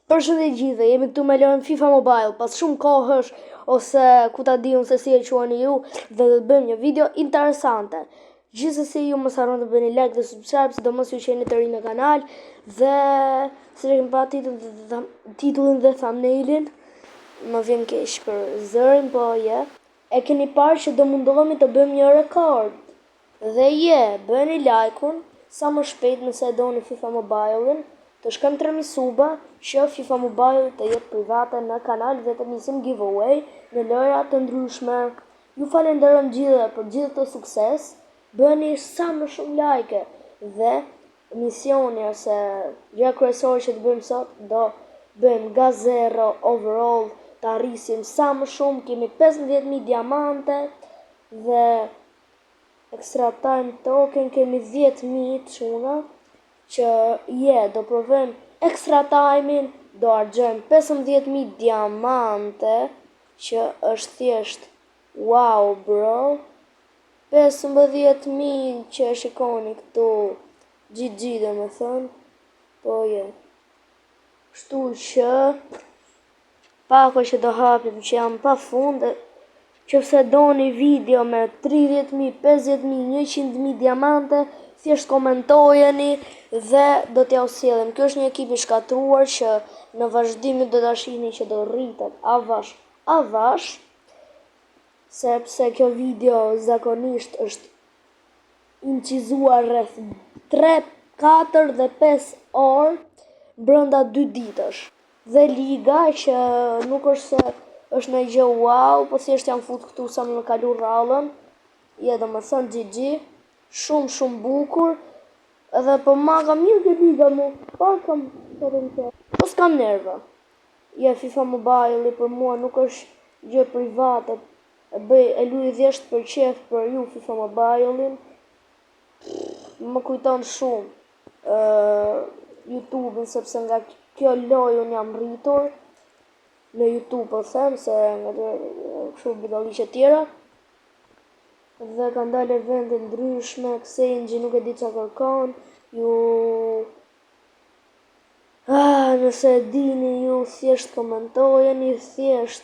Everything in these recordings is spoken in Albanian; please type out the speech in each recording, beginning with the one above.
Përshëndetje gjithëve, jemi këtu me lojën FIFA Mobile, pas shumë kohësh, ose ku ta di unë se si e quani ju, dhe do të bëjmë një video interesante. Gjithsesi ju mos harroni të bëni like dhe subscribe, sidomos ju që jeni të rinj në kanal, dhe si kemi pa titullin dhe thumbnailin, më vjen keq për zërin, po e keni parë që do mundohemi të bëjmë një rekord. Dhe bëni like-un sa më shpejt nëse e doni FIFA Mobile-in. Të shkojmë 3000 suba që FIFA Mobile të jetë private në kanal dhe të nisim giveaway në lojra të ndryshme. Ju falenderojmë gjithë për gjithë të sukses. Bëni sa më shumë like dhe misioni ose gjëja kryesore që të bëjmë sot do bëjmë nga zero overall të arrisim sa më shumë. Kemi 15000 diamante dhe extra time token kemi 10000 çuna. Që do provojmë extra time-in, do argjojmë 15000 diamante, që është thjesht wow bro, 15000 që shikoni këtu, GG dhe me thënë, po kështu që, pako që do hapim që jam pa fund, që pse doni video me 30000, 50000, 100.000 diamante, thjesht komentojeni dhe do t'ja usjellim. Kjo është një ekip i shkatruar që në vazhdimit do ta shihni që do rritet avash, sepse kjo video zakonisht është incizuar rreth 3, 4 dhe 5 orë brenda 2 ditësh. Dhe liga që nuk është se është në gjë wow, po thjesht jam fut këtu sa më kalu rrallën. Do më thënë GG, shumë bukur, edhe po maga mirë kjo liga mu, po s'kam nerva. FIFA Mobile për mua nuk është gjë private, e luaj thjesht për qef për ju FIFA Mobile-in, më kujton shumë YouTube-in, sepse nga kjo lojë unë jam rritur, në YouTube po them, se nga kështu budalliqe tjera, dhe kanë dalë evente ndryshme, Xenxhi nuk e di çka kërkon, nëse e dini ju thjesht komentojeni, thjesht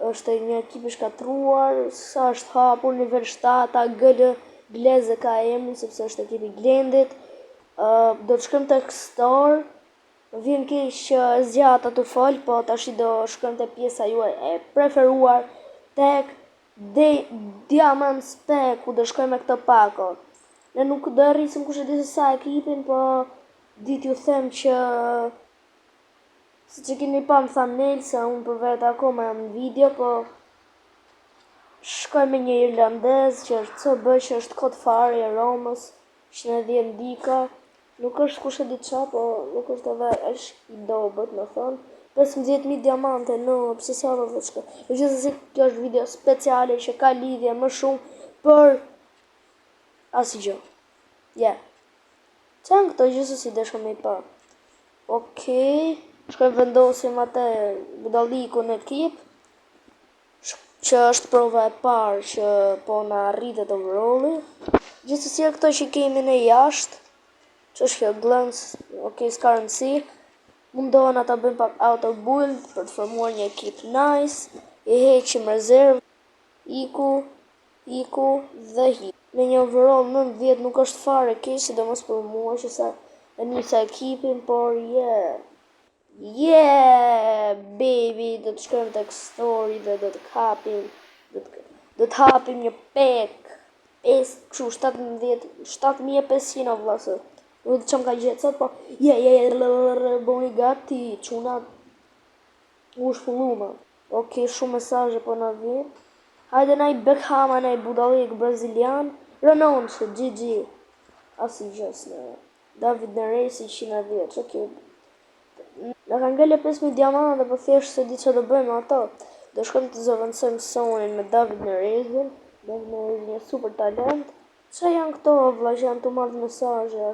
është një ekip i shkatruar, sa është hapur nivel 7, Gleze ka emrin sepse është ekipi Glendit. Do të shkojmë tek Store. Vjen keq që zgjata të fol, po tash do shkojmë te pjesa juaj e preferuar, tek Diamond Spec, ku do shkojmë me këtë pako. Ne nuk do rrisim kush e di se sa ekipin, po dit ju them që si që keni pa më thumbnail, se unë për vetë akoma jam në video, po shkoj me një irlandez që është CB, që është kot fare e Romës, që në 10 ndika, nuk është kush e di qa, po nuk është edhe është i dobët, me thonë, 15000 diamante, pse sa dhe dhe shka. Gjithsesi kjo është video speciale që ka lidhje më shumë për asgjë. Që janë këto gjithsesi dhe shkëm e i pa. Okej, shkojmë vendosim atë budalliku në ekip, që është prova e parë që po në rritet overalli. Gjithsesi këto që kemi në jashtë, që është kjo glance, s'ka rëndësi. Mundohen ata bëjmë pak auto build për të formuar një ekip nice, i heqim rezervë, iku dhe hi. Në një overall 90 nuk është fare keq, sidomos për mua që sa e nisa ekipin, por baby, do të shkojmë tek story dhe do të hapim një pek 7500 vlasë. Nuk të qëmë ka gjithë sot, po boni gati, quna u shpulluma. Okej, shumë mesazhe po në vjen. Hajde na i Beckham, na i budallik brazilian, Ronaldo, GG. Asi gjësë, David Neresi 110, që kjo. Në kanë ngele 5000 diamante, po thjesht se di që do bëjmë ato. Do shkojmë të zëvëndësojmë sonin me David Neresi. David Neresi një super talent. Që janë këto, vla, që janë të marrë mesazhe,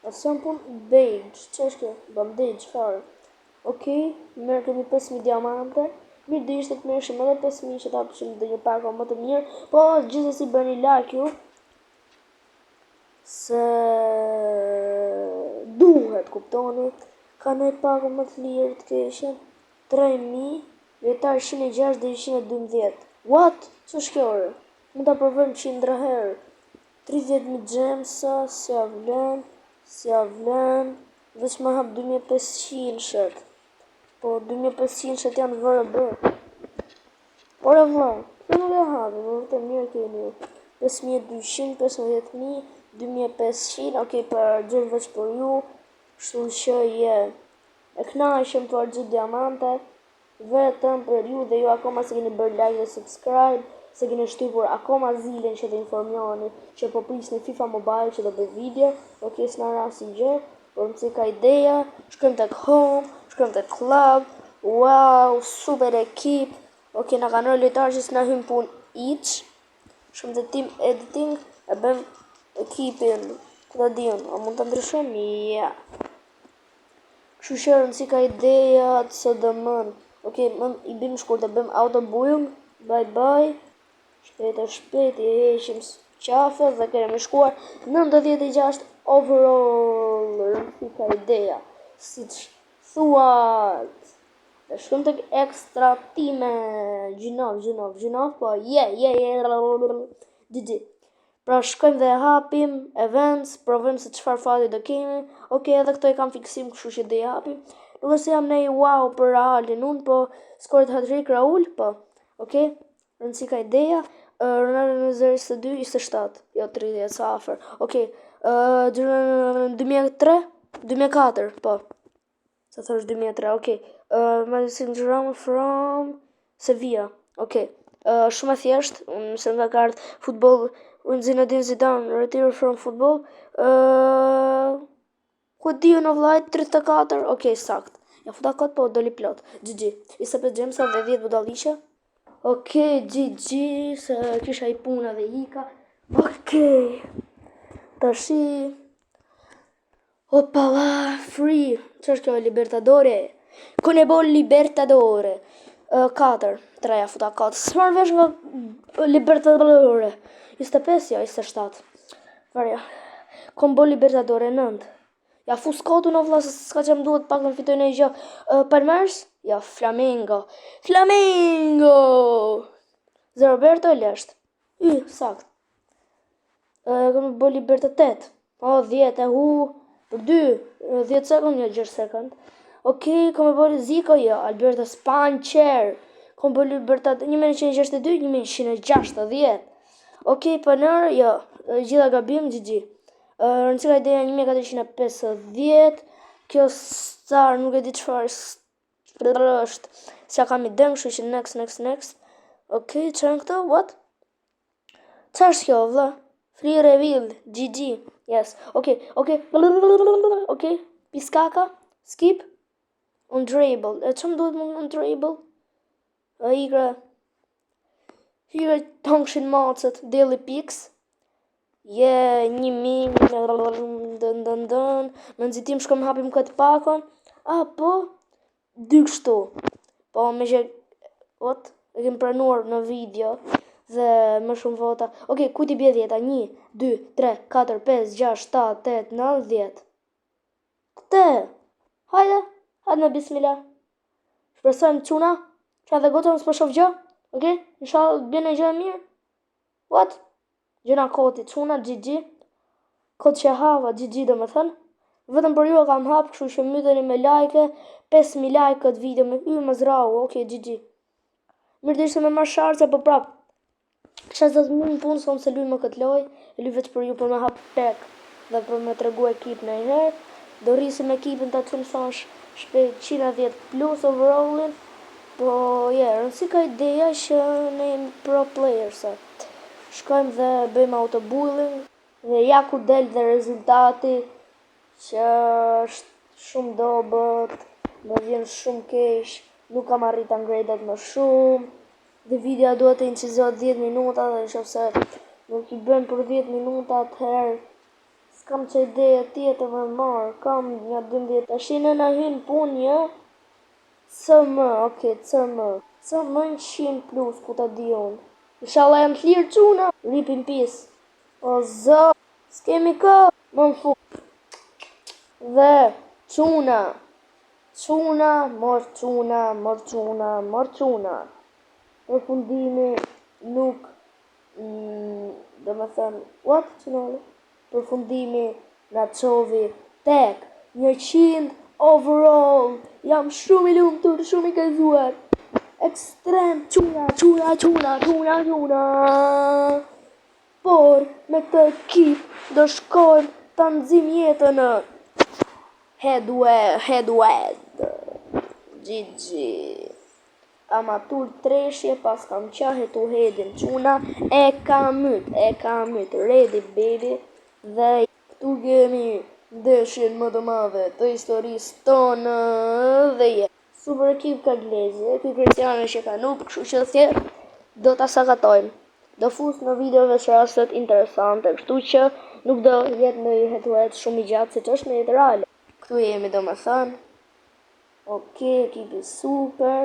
asë janë punë Bage, që është kjo? Bandage, farë. Okej, mërë kemi 5000 diamante. Mirë dhe ishte të mërëshim edhe 5000 që ta përshim dhe një pako më të mirë. Po, gjithsesi bëni like ju. Se duhet, kuptoni. Ka ne pagu më të lirë të keshen. 3.000, vjetar 106 dhe 112. What? Që është kjo orë? Mund të provojmë 100 herë. 30.000 gjemsa, si avlen, veç më hap 2500 shet. Po 2500 shet janë vërë bërë. Por e vla, kjo nuk e hapi, më vëtë mirë keni. 5200, 15.000, 2500, okej, për gjithë veç për ju, shtu që je. E knajshëm për gjithë diamante, vetëm për ju dhe ju akoma se keni bërë like dhe subscribe, se keni shtypur akoma zilin që të informjoni që po prisni FIFA Mobile që do bëj video, okej, s'na rasi gjë, por më si ka ideja, shkëm të home, shkëm të club, wow, super ekip, okej, na kanë rënë lojtarë që s'na hymë pun each, shkëm të team editing, e bëm ekipin, këtë dion, a mund të ndryshojmë? Ja. Kështu që rëndësi ka ideja të së dëmën. Okej, i bim shkurtë, bëm auto-build, bye, shpejt, i heqim qafe dhe kemi shkuar 96 overall, rëndësi ka ideja, si që thuat. Dhe shkëm të ekstra time, gjinov, po, GG. Pra shkojmë dhe hapim events, provojmë se çfarë fati do kemi. Okej, edhe këto i kam fiksim, kështu që do i hapim. Nuk se jam nej wow për Realin unë, po skoret hat-trick Raul, po. Okej, rëndësi ka ideja. Ronaldo në 22, 27, jo 30, sa afer. Okej, 2003, 2004, po. Sa thosh 2003, okej. Madison Jerome from Sevilla, okej. Shumë e thjesht, se nga kartë futbol, Zinedine Zidane, retired from football. Ku di në vllajt 34, okej, sakt. Ja futa kod, po doli plot. GG. 25 gjemsa dhe 10 budalliqe. Okej, GG, se kisha i puna dhe hika. Okej. Tashi. Opala, free. Që është kjo Libertadore? Conebol Libertadore. 4, 3 ja futa kod. S'mar vesh nga Libertadore. 25, ja, 27. Varja. Combo Libertadore 9. Ja fu skotu në vla, se s'ka që më duhet pak në fitoj në i gjë. Palmers? Ja, Flamengo. 0 Roberto e lesht. Sakt. Combo Libertadore 8. O, 10 e hu. Për 2. 10 sekund, ja 6 sekund. Okej, Combo Zico, ja, Alberto Spancher. Combo Libertadore 1962, 1960. Okej, panër, jo, gjitha gabim, GG. Rëndësika ideja 1450, kjo star nuk e di qëfar është, se kam i dëmë, shu që next. Okej, që në këto, what? Qa është kjo, vla? Free reveal, GG, yes, okej, piskaka, skip, undrable, e që më duhet më undrable? Hira tongshin macet, daily pics. Je, 1000, dën. Në nëzitim shkom hapim këtë pakon. Po, 2 kështu. Po, me që, what? E kem pranuar në video. Dhe më shumë vota. Okej, ku ti bje 10? 1, 2, 3, 4, 5, 6, 7, 8, 9, 10. Këte. Hajde në bismillah. Shpresojmë quna. Qa dhe gotëm s'po shof gjë. Okej, inshallah bjene gjë e mirë. What? Gjëna koti, quna, GG. Kod që hava, GG dhe më thënë. Vetëm për ju e kam hapë, kështu që myteni me like. 5000 like këtë video me ju më zrau, okej, GG. Mirë dhe ishte me marrë sharë, po prap. Kësha zë të më punë, s'kom se luj më këtë loj. E luj veç për ju për me hapë pek. Dhe për me të regu ekip në i herë. Do rrisim ekipin të të mësosh shpejt 110 plus overallin. Po, rëndësi ka ideja që ne jemi pro players. Shkojmë dhe bëjmë autobulling. Dhe ja ku del dhe rezultati që është shumë dobët. Më vjen shumë kesh. Nuk kam arrit ngredet më shumë. Dhe video duhet të incizohet 10 minuta dhe nëse nuk i bën për 10 minuta atëherë s'kam që ideja tjetër më marë. Kam një 12. Tashi në në hynë punë një. CM 100 plus, ku ta di unë. Inshallah jam të lirë quna. Rip in peace. O zë, s'kemi kë. Më më fu. Dhe quna. Çuna, mor çuna. Përfundimi nuk do me thënë, what? Përfundimi nga çovi tek 100 overall. Jam shumë i lumtur, shumë i gëzuar. Ekstrem çuna. Por me këtë ekip do shkojmë ta nxim jetën head GG. Ama tur treshje pas kam qahe tu hedin çuna e kam myt ready baby dhe këtu kemi ndeshjen më të madhe të historisë tonë dhe super ekip ka glezi ky Cristiano që ka nuk kështu që thjesht do ta sakatojmë. Do fus në videove që rastet interesante, kështu që nuk do jetë në head shumë i gjatë siç është në jetë reale. Këtu jemi domethënë. Okej, ekipi super.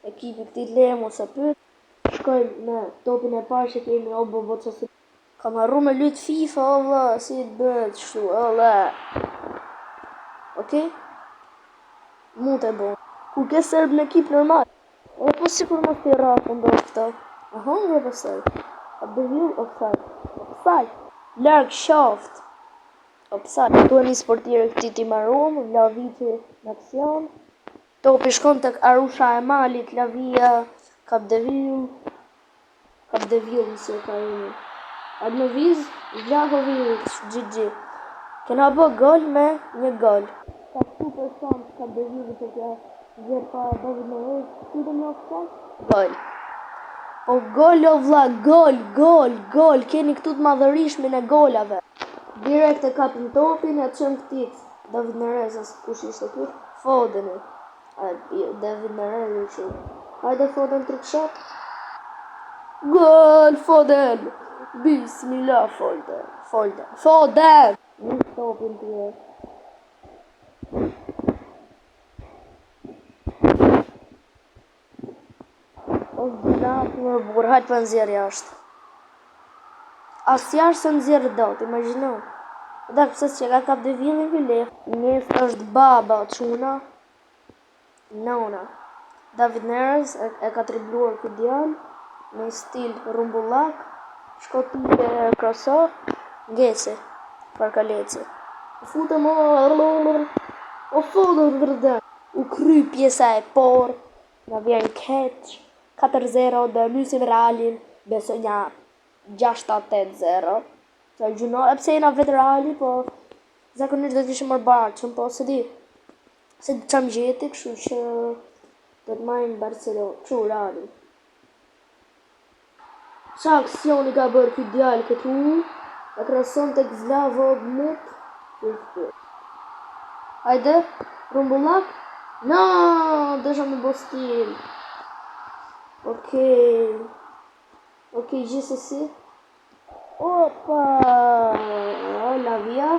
Ekipi këti lemo se pyet. Shkojmë në topin e parë që kemi Kam harru me lyt FIFA, olla, si të bëhet kështu, olla. Okej? Mund të bo. Kur ke serb në ekip normal. O po sikur mos t'i rafën do këta. Aha, dhe pësaj. Abdevil, offside. Larg shaft. Offside. Tu e një sportire këti ti marum, Vlavici në aksion. Topi shkon të Arusha e Malit, Lavia, Kapdevil nëse ka jemi. Adnoviz, Vlahovic, GG. Kena bë gol me një gol. Ka super shans Kapdevil që kja gjerë pa David Neres, kujtë në offside? Gol. O gol o vlla, gol, keni këtu të madhërishmin e golave. Direkt e kapin topin e qëm këtit. David Neres, kush ishte këtu? Fodeni. David Neres që. Hajde Foden trick shot. Gol Foden. Bismillah Foden. Një topin të jetë. O zlatë më burë, hajtë për nëzirë jashtë. Asë jashtë se nëzirë do, t'imagino. Da pëse që ka Kapdevillin këllë. Njështë është baba çuna. Nona. David Neres e ka tribluar këtë djallë. Me stil rumbullak. Shkoti e kraso. Ngeci. Parkaleci. Fute më. O Foden vërden. U kry pjesa e por. Nga vjen keq. 4-0 dhe mysim Realin. Besoj nja 6-8-0. Se gjuno, e pse jena vetë Reali, po zakonisht do t'ishim më barqëm, po se di. Se të qam gjeti, kështu që do t'majnë Barcelona, kështu Reali. Qa aksioni ka bërë këtë djallë këtu, e krason të Xlavo Mut. Hajde, rumbullak. No, dësha me bo stil. Okej, gjithsesi. Opa, Lavia.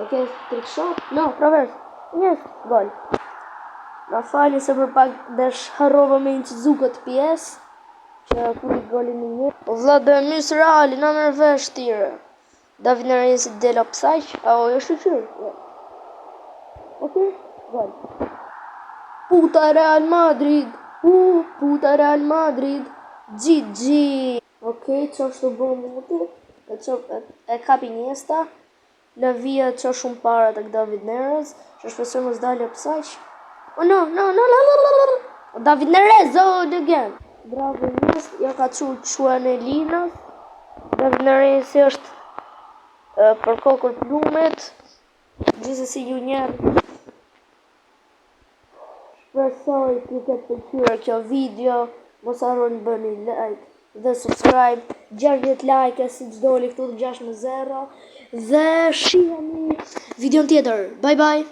Okej, trick shot. No, travers. Yes, gol. Na fali se për pak desh harrova me një zukët pjesë. Që kur i golin një. O vlla dhe mys Reali, na merr vesh tire. David Neres i del offside. O, jo shqyqyr. Okej, gol. Puta Real Madrid. GG. Okej, që është të bo muti. E kapi Iniesta. Lavia që shumë para të David Neres. Që shpesër mos dali offside. Oh no. David Neres, again. Bravo Iniesta, ja ka quen e Linas. David Neres është për kokër plumet. Gjithsesi ju njerë. Shpresoj të ketë pëlqyer kjo video. Mos harroni bëni like dhe subscribe. 60 like si që doli këtu 6-0. Dhe shihemi videon tjetër. Bye bye.